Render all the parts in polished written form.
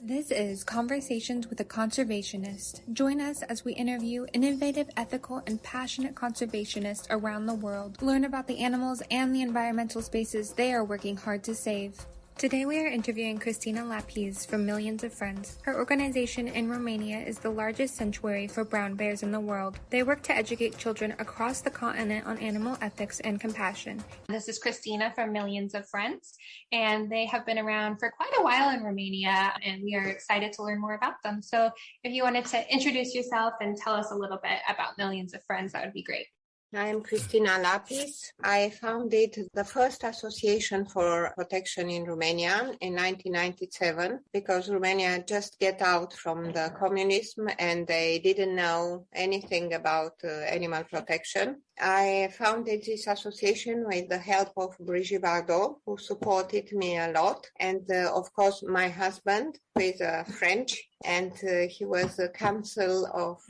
This is Conversations with a Conservationist. Join us as we interview innovative, ethical, and passionate conservationists around the world. Learn about the animals and the environmental spaces they are working hard to save. Today we are interviewing Cristina Lapis from Millions of Friends. Her organization in Romania is the largest sanctuary for brown bears in the world. They work to educate children across the continent on animal ethics and compassion. This is Cristina from Millions of Friends, and they have been around for quite a while in Romania, and we are excited to learn more about them. So if you wanted to introduce yourself and tell us a little bit about Millions of Friends, that would be great. I'm Cristina Lapis. I founded the first association for protection in Romania in 1997 because Romania just get out from the communism and they didn't know anything about animal protection. I founded this association with the help of Brigitte Bardot, who supported me a lot, and of course my husband, who is French, and he was a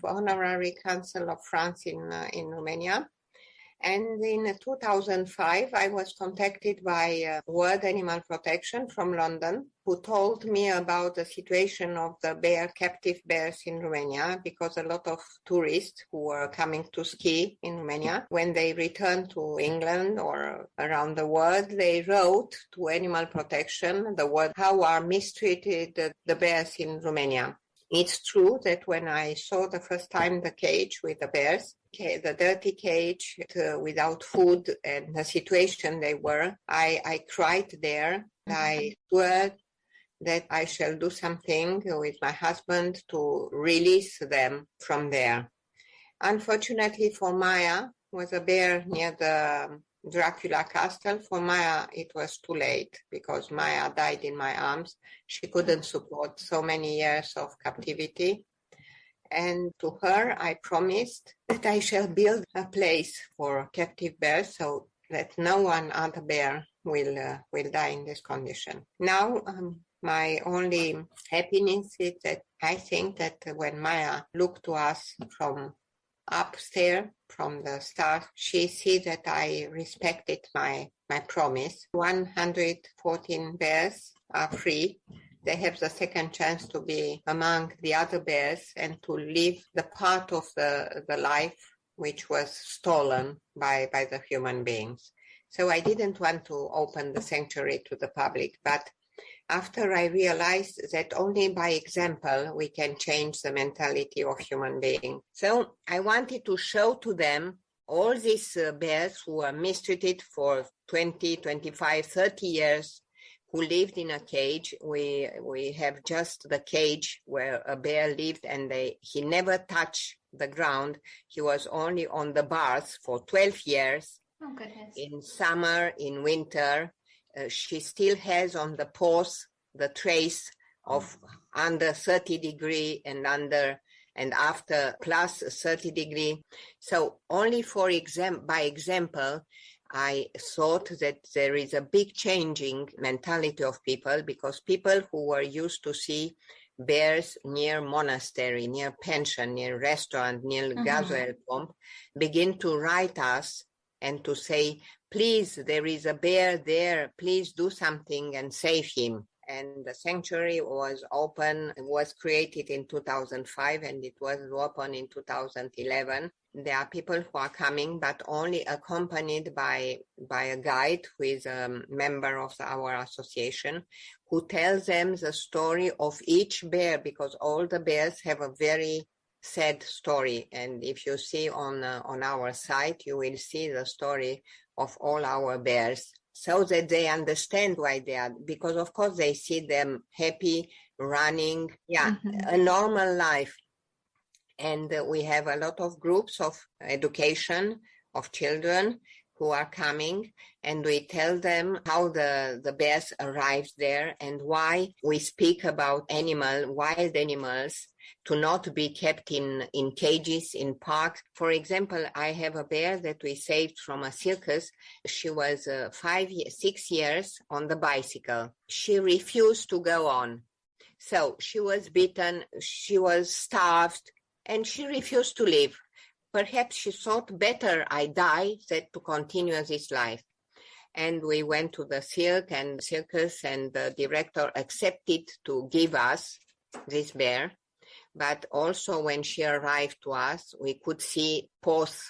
honorary council of France in Romania. And in 2005, I was contacted by World Animal Protection from London, who told me about the situation of the captive bears in Romania, because a lot of tourists who were coming to ski in Romania, when they returned to England or around the world, they wrote to Animal Protection the word how are mistreated the bears in Romania. It's true that when I saw the first time the cage with the bears, the dirty cage without food and the situation they were, I cried there. I swore that I shall do something with my husband to release them from there. Unfortunately for Maya, was a bear near the Dracula castle. For Maya, it was too late because Maya died in my arms. She couldn't support so many years of captivity. And to her, I promised that I shall build a place for captive bears so that no one other bear will die in this condition. Now, my only happiness is that I think that when Maya looked to us from upstairs, from the start, she sees that I respected my promise. 114 bears are free. They have the second chance to be among the other bears and to live the part of the life which was stolen by the human beings. So I didn't want to open the sanctuary to the public, but after I realized that only by example we can change the mentality of human beings. So I wanted to show to them all these bears who were mistreated for 20, 25, 30 years, who lived in a cage. We have just the cage where a bear lived and he never touched the ground. He was only on the bars for 12 years. Oh, goodness. In summer, in winter. She still has on the paws the trace of under 30 degree and after plus 30 degree. So only by example, I thought that there is a big changing mentality of people, because people who were used to see bears near monastery, near pension, near restaurant, near gas oil pump, begin to write us and to say, please, there is a bear there, please do something and save him. And the sanctuary was created in 2005 and it was open in 2011. There are people who are coming, but only accompanied by a guide who is a member of our association, who tells them the story of each bear, because all the bears have a very sad story. And if you see on our site, you will see the story of all our bears, so that they understand why they are, because of course they see them happy, running, a normal life. And we have a lot of groups of education of children who are coming, and we tell them how the bears arrived there and why we speak about wild animals, to not be kept in cages, in parks. For example, I have a bear that we saved from a circus. She was 6 years on the bicycle. She refused to go on. So she was beaten, she was starved, and she refused to live. Perhaps she thought, better I die than to continue this life. And we went to the circus, and the director accepted to give us this bear. But also when she arrived to us, we could see paws,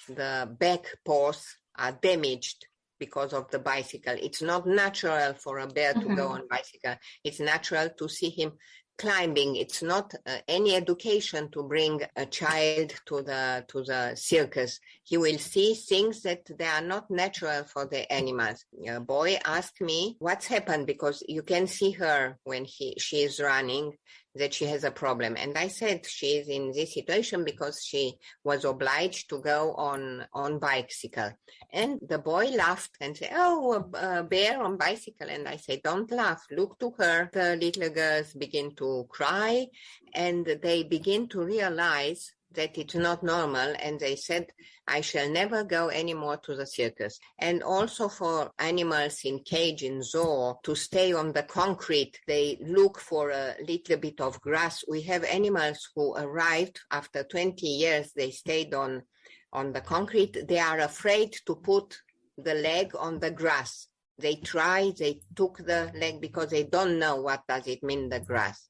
the back paws are damaged because of the bicycle. It's not natural for a bear to go on bicycle. It's natural to see him climbing. It's not any education to bring a child to the circus. He will see things that they are not natural for the animals. A boy asked me what's happened, because you can see her when she is running, that she has a problem. And I said she is in this situation because she was obliged to go on bicycle. And the boy laughed and said, oh, a bear on bicycle. And I said, don't laugh, look to her. The little girls begin to cry and they begin to realize that it's not normal, and they said, I shall never go anymore to the circus. And also for animals in cage, in zoo, to stay on the concrete, they look for a little bit of grass. We have animals who arrived after 20 years, they stayed on the concrete. They are afraid to put the leg on the grass. They took the leg because they don't know what does it mean, the grass.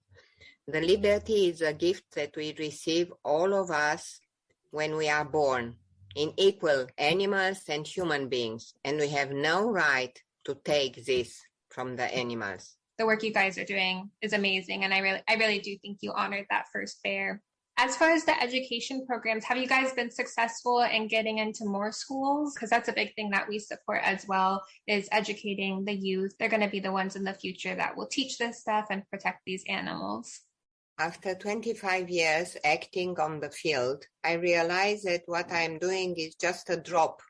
The liberty is a gift that we receive, all of us, when we are born, in equal animals and human beings. And we have no right to take this from the animals. The work you guys are doing is amazing. And I really do think you honored that first bear. As far as the education programs, have you guys been successful in getting into more schools? Because that's a big thing that we support as well, is educating the youth. They're going to be the ones in the future that will teach this stuff and protect these animals. After 25 years acting on the field, I realized that what I'm doing is just a drop,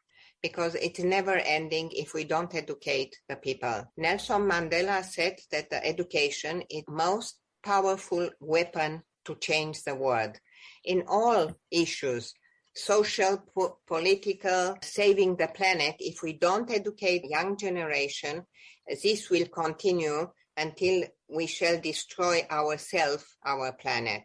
because it's never ending if we don't educate the people. Nelson Mandela said that the education is the most powerful weapon to change the world in all issues, social, political, saving the planet. If we don't educate the young generation, this will continue until we shall destroy ourselves, our planet.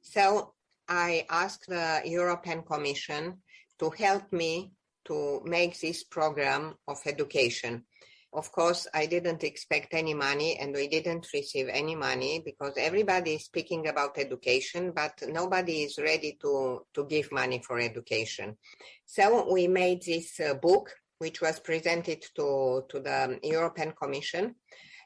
So I asked the European Commission to help me to make this program of education. Of course, I didn't expect any money, and we didn't receive any money, because everybody is speaking about education, but nobody is ready to give money for education. So we made this book, which was presented to the European Commission.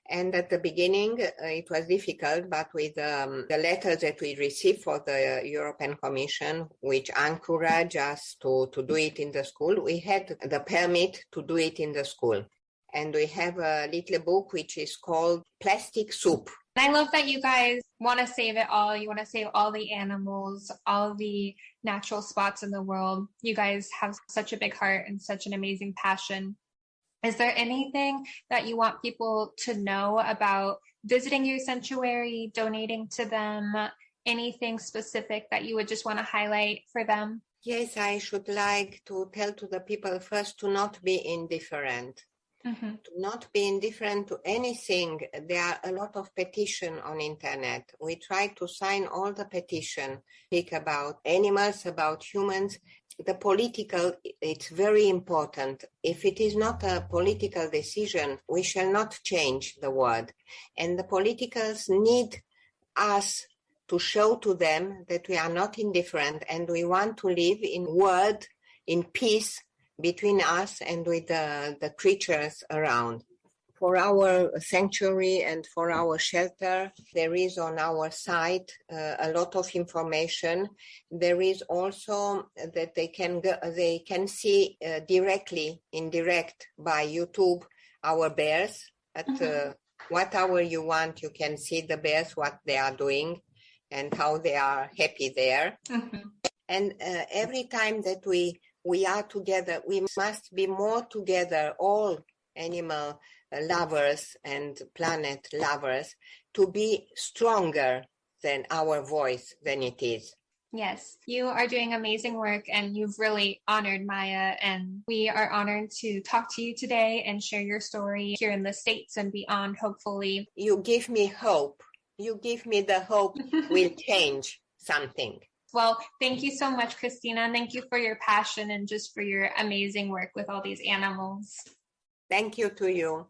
And at the beginning, it was difficult, but with the letters that we received for the European Commission, which encouraged us to do it in the school, we had the permit to do it in the school. And we have a little book which is called Plastic Soup. I love that you guys want to save it all. You want to save all the animals, all the natural spots in the world. You guys have such a big heart and such an amazing passion. Is there anything that you want people to know about visiting your sanctuary, donating to them, anything specific that you would just want to highlight for them? Yes, I should like to tell to the people first to not be indifferent. To not be indifferent to anything. There are a lot of petitions on internet. We try to sign all the petitions, speak about animals, about humans. The political, it's very important. If it is not a political decision, we shall not change the world. And the politicals need us to show to them that we are not indifferent and we want to live in world, in peace, between us and with the creatures around. For our sanctuary and for our shelter, there is on our site a lot of information. There is also that they can see directly, indirect by YouTube, our bears. At what hour you want, you can see the bears, what they are doing and how they are happy there. And every time that we are together, we must be more together, all animal lovers and planet lovers, to be stronger than our voice than it is. Yes, you are doing amazing work and you've really honored Maya, and we are honored to talk to you today and share your story here in the States and beyond, hopefully. You give me hope. You give me the hope will change something. Well, thank you so much, Cristina. Thank you for your passion and just for your amazing work with all these animals. Thank you to you.